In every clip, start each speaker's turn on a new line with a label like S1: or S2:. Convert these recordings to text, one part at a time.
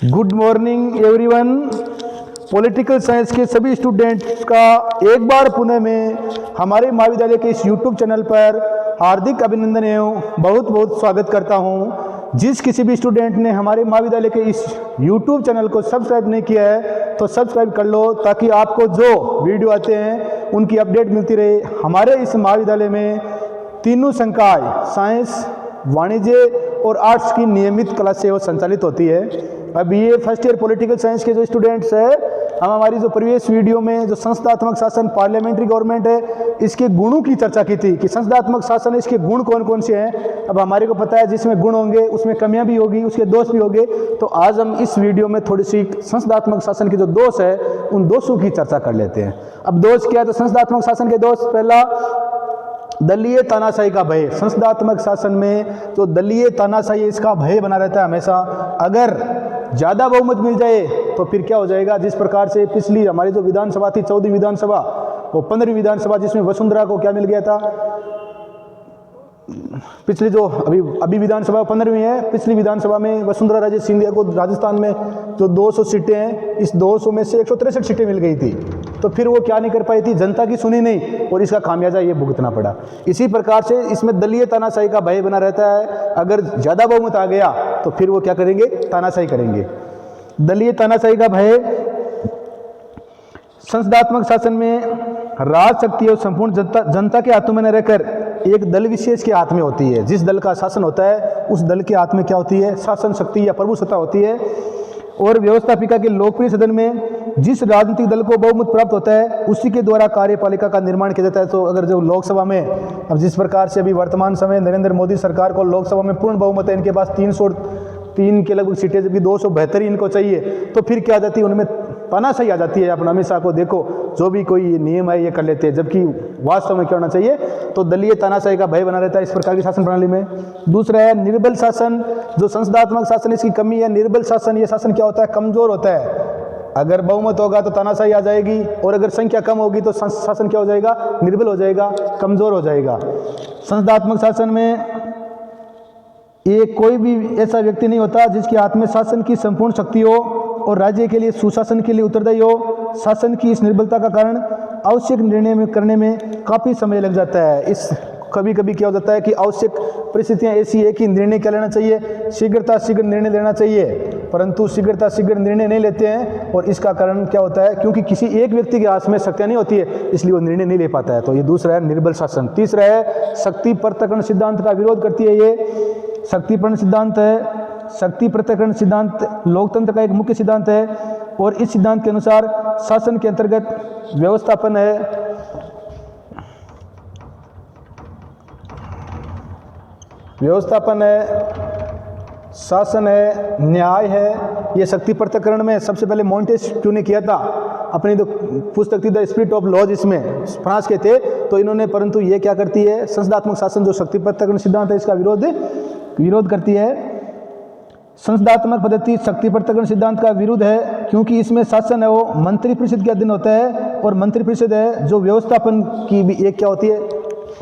S1: Good morning everyone. Political science के सभी students का एक बार पुनः में हमारे महाविद्यालय के इस यूट्यूब चैनल पर हार्दिक अभिनंदन एवं बहुत बहुत स्वागत करता हूं। जिस किसी भी स्टूडेंट ने हमारे महाविद्यालय के इस यूट्यूब चैनल को सब्सक्राइब नहीं किया है तो सब्सक्राइब कर लो, ताकि आपको जो वीडियो आते हैं उनकी अपडेट मिलती रहे। हमारे इस महाविद्यालय में तीनों संकाय साइंस, वाणिज्य और आर्ट्स की नियमित क्लासें संचालित होती है। अब ये फर्स्ट ईयर पॉलिटिकल साइंस के जो स्टूडेंट्स हैं, हम हमारी जो प्रीवियस वीडियो में जो संस्थात्मक शासन पार्लियामेंट्री गवर्नमेंट है इसके गुणों की चर्चा की थी कि संस्थात्मक शासन इसके गुण कौन कौन से हैं। अब हमारे को पता है जिसमें गुण होंगे उसमें कमियां भी होगी, उसके दोष भी होंगे। तो आज हम इस वीडियो में थोड़ी सी संस्थात्मक शासन के जो दोष है उन दोषों की चर्चा कर लेते हैं। अब दोष क्या है, तो संस्थात्मक शासन के दोष, पहला दलीय तानाशाही का भय। संस्थात्मक शासन में जो दलीय तानाशाही इसका भय बना रहता है हमेशा। अगर ज़्यादा बहुमत मिल जाए तो फिर क्या हो जाएगा, जिस प्रकार से पिछली हमारी जो विधानसभा थी 14वीं विधानसभा, वो 15वीं विधानसभा जिसमें वसुंधरा को क्या मिल गया था, पिछली जो अभी विधानसभा 15वीं है, पिछली विधानसभा में वसुंधरा राजे सिंधिया को राजस्थान में जो 200 सीटें हैं, इस 200 में से 163 सीटें मिल गई थी। तो फिर वो क्या नहीं कर पाई थी, जनता की सुनी नहीं और इसका खामियाजा ये भुगतना पड़ा। इसी प्रकार से इसमें दलीय तानाशाही का भय बना रहता है। अगर ज़्यादा बहुमत आ गया तो फिर वो क्या करेंगे, तानाशाही करेंगे। दलीय तानाशाही का भय। संस्थात्मक शासन में राज शक्ति और संपूर्ण जनता के हाथों में न रहकर एक दल विशेष के हाथ में होती है। जिस दल का शासन होता है उस दल के हाथ में क्या होती है, शासन शक्ति या प्रभुसत्ता होती है। और व्यवस्थापिका के लोकप्रिय सदन में जिस राजनीतिक दल को बहुमत प्राप्त होता है उसी के द्वारा कार्यपालिका का निर्माण किया जाता है। तो अगर जो लोकसभा में, अब जिस प्रकार से अभी वर्तमान समय नरेंद्र मोदी सरकार को लोकसभा में पूर्ण बहुमत है, इनके पास 303 के लगभग सीटें, जबकि 272 इनको चाहिए, तो फिर क्या आ जाती है, उनमें तानाशाही आ जाती है। अपना हमेशा को देखो, जो भी कोई नियम है ये कर लेते हैं, जबकि वास्तव में क्या होना चाहिए, तो दलीय तानाशाही का भय बना रहता है इस प्रकार की शासन प्रणाली में। दूसरा है निर्बल शासन। जो संस्थात्मक शासन इसकी कमी है, निर्बल शासन। ये शासन क्या होता है, कमजोर होता है। अगर बहुमत होगा तो तानाशाही आ जाएगी, और अगर संख्या कम होगी तो शासन क्या हो जाएगा, निर्बल हो जाएगा, कमजोर हो जाएगा। संस्थात्मक शासन में ये कोई भी ऐसा व्यक्ति नहीं होता जिसके हाथ में शासन की संपूर्ण शक्ति हो और राज्य के लिए सुशासन के लिए उत्तरदायी हो। शासन की इस निर्बलता का कारण आवश्यक निर्णय करने में काफ़ी समय लग जाता है। इस कभी कभी क्या हो जाता है कि आवश्यक परिस्थितियां ऐसी है कि निर्णय क्या लेना चाहिए, शीघ्र निर्णय लेना चाहिए, परंतु शीघ्र निर्णय नहीं लेते हैं। और इसका कारण क्या होता है, क्योंकि किसी एक व्यक्ति के हाथ में शक्तियाँ नहीं होती है, इसलिए वो निर्णय नहीं ले पाता है। तो ये दूसरा है निर्बल शासन। तीसरा है शक्ति पृथक्करण सिद्धांत का विरोध करती है। ये शक्तिपरण सिद्धांत है। शक्ति पृथक्करण सिद्धांत लोकतंत्र का एक मुख्य सिद्धांत है, और इस सिद्धांत के अनुसार शासन के अंतर्गत व्यवस्थापन है, शासन है, न्याय है। ये शक्ति पृथक्करण में सबसे पहले मोंटेस्क्यू ने किया था, अपनी तो पुस्तक थी द स्पिरिट ऑफ लॉज, इसमें फ्रांस के थे, तो इन्होंने, परंतु ये क्या करती है, संस्थात्मक शासन जो शक्ति पृथक्करण सिद्धांत है इसका विरोध करती है। संस्थात्मक पद्धति शक्ति पृथक्करण सिद्धांत का विरुद्ध है, क्योंकि इसमें शासन है वो मंत्रिपरिषद के अधीन होता है, और मंत्रिपरिषद है जो व्यवस्थापन की भी एक क्या होती है,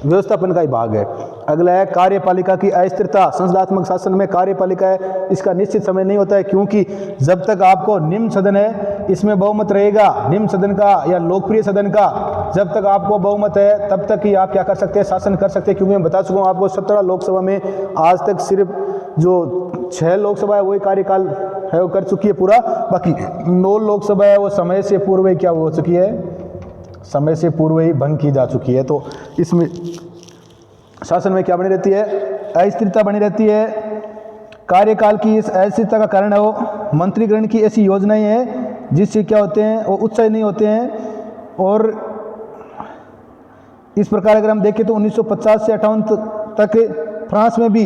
S1: व्यवस्थापन का ही भाग है। अगला है कार्यपालिका की अस्थिरता। संस्थात्मक शासन में कार्यपालिका है, इसका निश्चित समय नहीं होता है, क्योंकि जब तक आपको निम्न सदन है इसमें बहुमत रहेगा, निम्न सदन का या लोकप्रिय सदन का, जब तक आपको बहुमत है तब तक ही आप क्या कर सकते हैं, शासन कर सकते हैं। क्योंकि मैं बता चुका हूँ आपको 17 लोकसभा में आज तक सिर्फ जो 6 लोकसभा है वही कार्यकाल है वो कर चुकी है पूरा, बाकी 9 लोकसभा है वो समय से पूर्व ही क्या हो चुकी है, समय से पूर्व ही भंग की जा चुकी है। तो इसमें शासन में क्या बनी रहती है, अस्थिरता बनी रहती है। कार्यकाल की इस अस्थिरता का कारण है वो मंत्रीगण की ऐसी योजनाएं हैं जिससे क्या होते हैं, वो उत्साही नहीं होते हैं। और इस प्रकार अगर हम देखें तो 1950 से 58 तक फ्रांस में भी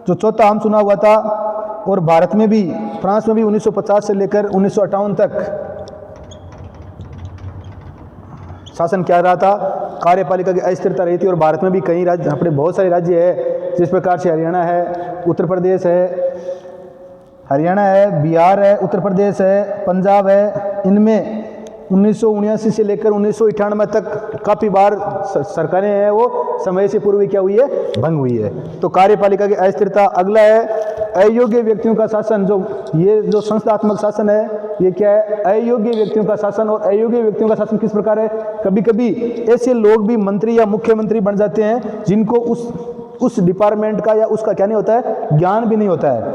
S1: जो चौथा आम चुनाव हुआ था, और भारत में भी, फ्रांस में भी 1950 से लेकर 1958 तक शासन क्या रहा था, कार्यपालिका की अस्थिरता रही थी। और भारत में भी कई राज्य, अपने बहुत सारे राज्य है, जिस प्रकार से हरियाणा है, उत्तर प्रदेश है, हरियाणा है, बिहार है, उत्तर प्रदेश है, पंजाब है, इनमें 1979 से लेकर 1998 तक काफ़ी बार सरकारें हैं वो समय से पूर्व क्या हुई है, भंग हुई है। तो कार्यपालिका की अस्थिरता। अगला है अयोग्य व्यक्तियों का शासन, ये जो संस्थात्मक शासन है, ये क्या है? अयोग्य व्यक्तियों का शासन। और अयोग्य व्यक्तियों का शासन किस प्रकार है? कभी कभी ऐसे लोग भी मंत्री या मुख्यमंत्री बन जाते हैं जिनको उस डिपार्टमेंट का या उसका क्या नहीं होता है, ज्ञान भी नहीं होता है।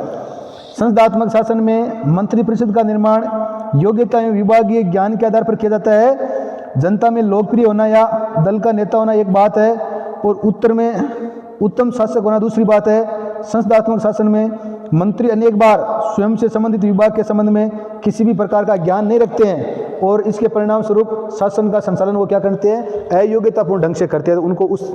S1: संस्थात्मक शासन में मंत्री परिषद का निर्माण योग्यता एवं विभागीय ज्ञान के आधार पर किया जाता है। जनता में लोकप्रिय होना या दल का नेता होना एक बात है, और उत्तर में उत्तम शासक होना दूसरी बात है। संस्थात्मक शासन में मंत्री अनेक बार स्वयं से संबंधित विभाग के संबंध में किसी भी प्रकार का ज्ञान नहीं रखते हैं, और इसके परिणाम स्वरूप शासन का संचालन वो क्या करते हैं? अयोग्यतापूर्ण ढंग से करते हैं। उनको उस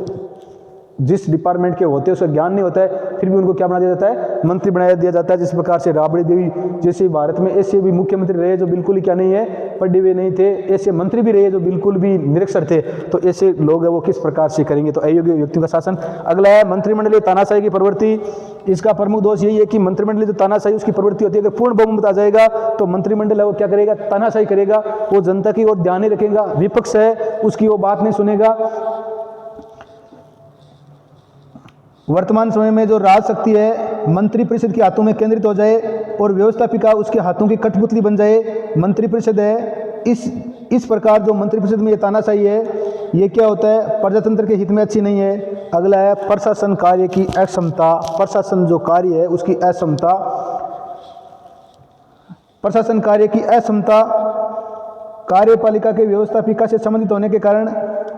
S1: जिस डिपार्टमेंट के होते हैं उसका ज्ञान नहीं होता है, फिर भी उनको क्या बना दिया जाता है? मंत्री बना दिया जाता है। जिस प्रकार से राबड़ी देवी जैसे भारत में ऐसे भी मुख्यमंत्री रहे जो बिल्कुल ही क्या नहीं है, पढ़े हुए नहीं थे, ऐसे मंत्री भी रहे जो बिल्कुल भी निरक्षर थे। तो ऐसे लोग हैं वो किस प्रकार से करेंगे? तो अयोग्य व्यक्तियों का शासन। अगला है मंत्रिमंडलीय तानाशाही की प्रवृत्ति। इसका प्रमुख दोष यही है कि मंत्रिमंडलीय जो तानाशाही उसकी प्रवृत्ति होती है, अगर पूर्ण बहुमत आ जाएगा तो मंत्रिमंडल है वो क्या करेगा? तानाशाही करेगा। वो जनता की ओर ध्यान नहीं रखेगा, विपक्ष है उसकी वो बात नहीं सुनेगा। वर्तमान समय में जो राज शक्ति है मंत्री परिषद के हाथों में केंद्रित हो जाए और व्यवस्थापिका उसके हाथों की कठपुतली बन जाए। मंत्री परिषद है इस प्रकार जो मंत्री परिषद में ये तानाशाही है, ये क्या होता है? प्रजातंत्र के हित में अच्छी नहीं है। अगला है प्रशासन कार्य की अक्षमता। प्रशासन जो कार्य है उसकी अक्षमता। प्रशासन कार्य की अक्षमता कार्यपालिका के व्यवस्थापिका से संबंधित होने के कारण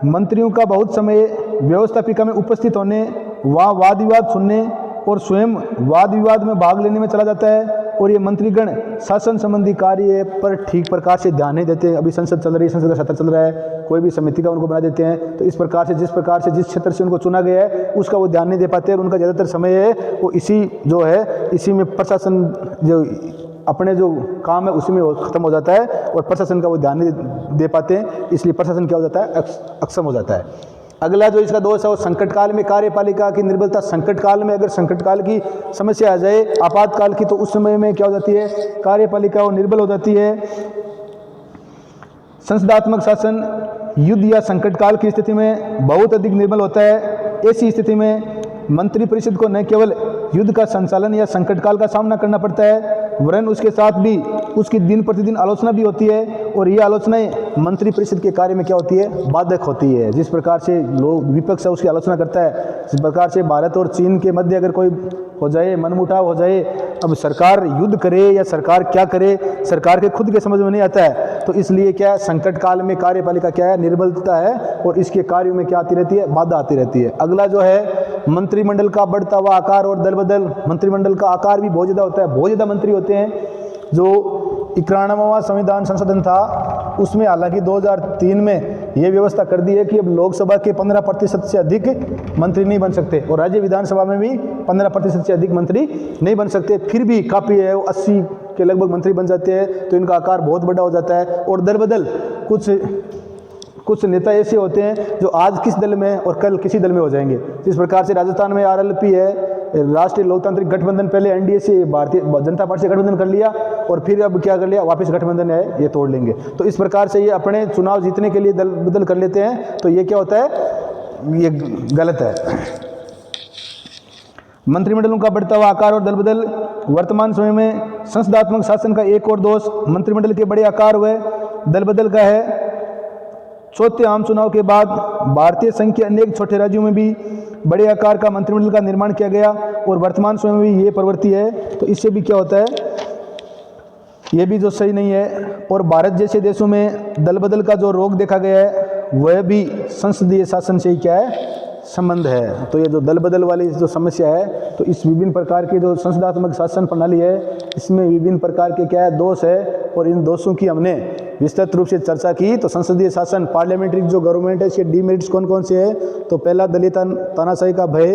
S1: मंत्रियों का बहुत समय व्यवस्थापिका में उपस्थित होने, वहाँ वाद विवाद सुनने और स्वयं वाद विवाद में भाग लेने में चला जाता है। और ये मंत्रीगण शासन संबंधी कार्य पर ठीक प्रकार से ध्यान नहीं देते। अभी संसद चल रही है, संसद का सत्र चल रहा है, कोई भी समिति का उनको बना देते हैं, तो इस प्रकार से जिस क्षेत्र से उनको चुना गया है उसका वो ध्यान नहीं दे पाते। और उनका ज़्यादातर समय है वो इसी में प्रशासन जो अपने जो काम है उसी में खत्म हो जाता है, और प्रशासन का वो ध्यान नहीं दे पाते हैं, इसलिए प्रशासन क्या हो जाता है? अक्षम हो जाता है। अगला जो इसका दोष है वो संकट काल में कार्यपालिका की निर्बलता। संकट काल में अगर संकट काल की समस्या आ जाए, आपातकाल की, तो उस समय में क्या हो जाती है? कार्यपालिका वो निर्बल हो जाती है। संसदात्मक शासन युद्ध या संकट काल की स्थिति में बहुत अधिक निर्बल होता है। ऐसी स्थिति में मंत्री परिषद को न केवल युद्ध का संचालन या संकट काल का सामना करना पड़ता है, वरन उसके साथ भी उसकी दिन प्रतिदिन आलोचना भी होती है, और ये आलोचनाएं मंत्री परिषद के कार्य में क्या होती है? बाधक होती है। जिस प्रकार से लोग विपक्ष है उसकी आलोचना करता है, जिस प्रकार से भारत और चीन के मध्य अगर कोई हो जाए, मनमुटाव हो जाए, अब सरकार युद्ध करे या सरकार क्या करे, सरकार के खुद के समझ में नहीं आता है। तो इसलिए क्या है? संकट काल में कार्यपालिका क्या है? निर्बलता है, और इसके कार्यों में क्या आती रहती है? बाधा आती रहती है। अगला जो है मंत्रिमंडल का बढ़ता हुआ आकार और दल बदल। मंत्रिमंडल का आकार भी बहुत ज़्यादा होता है, बहुत ज़्यादा मंत्री होते हैं। जो 91वां संविधान संशोधन था उसमें हालांकि 2003 में ये व्यवस्था कर दी है कि अब लोकसभा के 15% से अधिक मंत्री नहीं बन सकते, और राज्य विधानसभा में भी 15% से अधिक मंत्री नहीं बन सकते। फिर भी काफ़ी है, वो 80 के लगभग मंत्री बन जाते हैं, तो इनका आकार बहुत बड़ा हो जाता है। और दल बदल कुछ नेता ऐसे होते हैं जो आज किस दल में और कल किसी दल में हो जाएंगे। जिस प्रकार से राजस्थान में RLP है, राष्ट्रीय लोकतांत्रिक गठबंधन, पहले NDA से भारतीय जनता पार्टी से गठबंधन कर लिया, और फिर अब क्या कर लिया? वापस गठबंधन है ये तोड़ लेंगे। तो इस प्रकार से ये अपने चुनाव जीतने के लिए दल बदल कर लेते हैं, तो ये क्या होता है? ये गलत है। मंत्रिमंडलों का बढ़ता हुआ आकार और दल बदल। वर्तमान समय में संसदात्मक शासन का एक और दोष मंत्रिमंडल के बड़े आकार हुए दल बदल का है। चौथे आम चुनाव के बाद भारतीय संघ के अनेक छोटे राज्यों में भी बड़े आकार का मंत्रिमंडल का निर्माण किया गया, और वर्तमान समय में भी ये प्रवृत्ति है। तो इससे भी क्या होता है? ये भी जो सही नहीं है। और भारत जैसे देशों में दल बदल का जो रोग देखा गया है वह भी संसदीय शासन से ही क्या है? संबंध है। तो ये जो दल बदल वाली जो समस्या है, तो इस विभिन्न प्रकार की जो संसदात्मक शासन प्रणाली है इसमें विभिन्न प्रकार के क्या है? दोष है, और इन दोषों की हमने विस्तृत रूप से चर्चा की। तो संसदीय शासन, पार्लियामेंट्री जो गवर्नमेंट है, इसके डीमेरिट्स कौन कौन से हैं? तो पहला दलित तानाशाही का भय,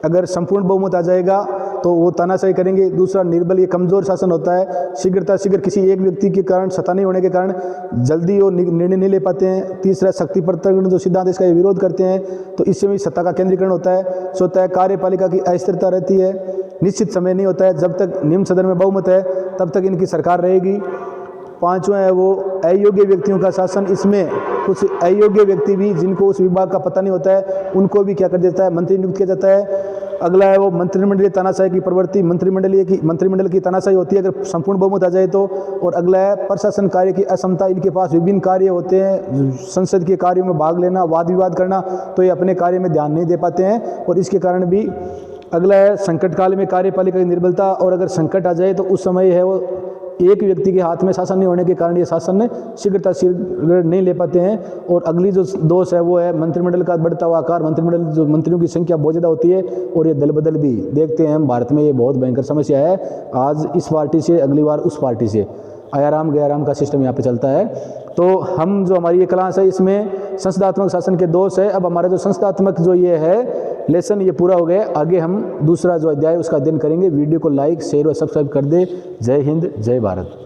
S1: अगर संपूर्ण बहुमत आ जाएगा तो वो तानाशाही करेंगे। दूसरा निर्बल, ये कमजोर शासन होता है, शीघ्र किसी एक व्यक्ति के कारण, सत्ता नहीं होने के कारण जल्दी वो निर्णय नहीं ले पाते हैं। तीसरा शक्ति प्रत्यावर्तन जो सिद्धांत इसका ये विरोध करते हैं, तो इससे भी सत्ता का केंद्रीकरण होता है। चौथा है कार्यपालिका की अस्थिरता रहती है, निश्चित समय नहीं होता है, जब तक निम्न सदन में बहुमत है तब तक इनकी सरकार रहेगी। पांचवा है वो अयोग्य व्यक्तियों का शासन। इसमें कुछ अयोग्य व्यक्ति भी जिनको उस विभाग का पता नहीं होता है उनको भी क्या कर देता है? मंत्री नियुक्त किया जाता है। अगला है वो मंत्रिमंडलीय तानाशाही की प्रवृत्ति, मंत्रिमंडल की तानाशाही होती है अगर संपूर्ण बहुमत आ जाए तो। और अगला है प्रशासन कार्य की असमता, इनके पास विभिन्न कार्य होते हैं, संसद के कार्यों में भाग लेना, वाद विवाद करना, तो ये अपने कार्य में ध्यान नहीं दे पाते हैं और इसके कारण भी। अगला है संकट काल में कार्यपालिका की निर्बलता, और अगर संकट आ जाए तो उस समय है वो एक व्यक्ति के हाथ में शासन नहीं होने के कारण ये शासन शीघ्रता नहीं ले पाते हैं। और अगली जो दोष है वो है मंत्रिमंडल का बढ़ता हुआ आकार, मंत्रियों की संख्या बहुत ज़्यादा होती है और ये दल बदल भी देखते हैं हम भारत में, ये बहुत भयंकर समस्या है। आज इस पार्टी से अगली बार उस पार्टी से, आयाराम गयाराम का सिस्टम यहाँ पे चलता है। तो हम जो हमारी ये क्लास है इसमें संसदात्मक शासन के दोष है। अब हमारा जो संसदात्मक जो ये है लेसन ये पूरा हो गया। आगे हम दूसरा जो अध्याय उसका अध्ययन करेंगे। वीडियो को लाइक शेयर और सब्सक्राइब कर दे। जय हिंद, जय भारत।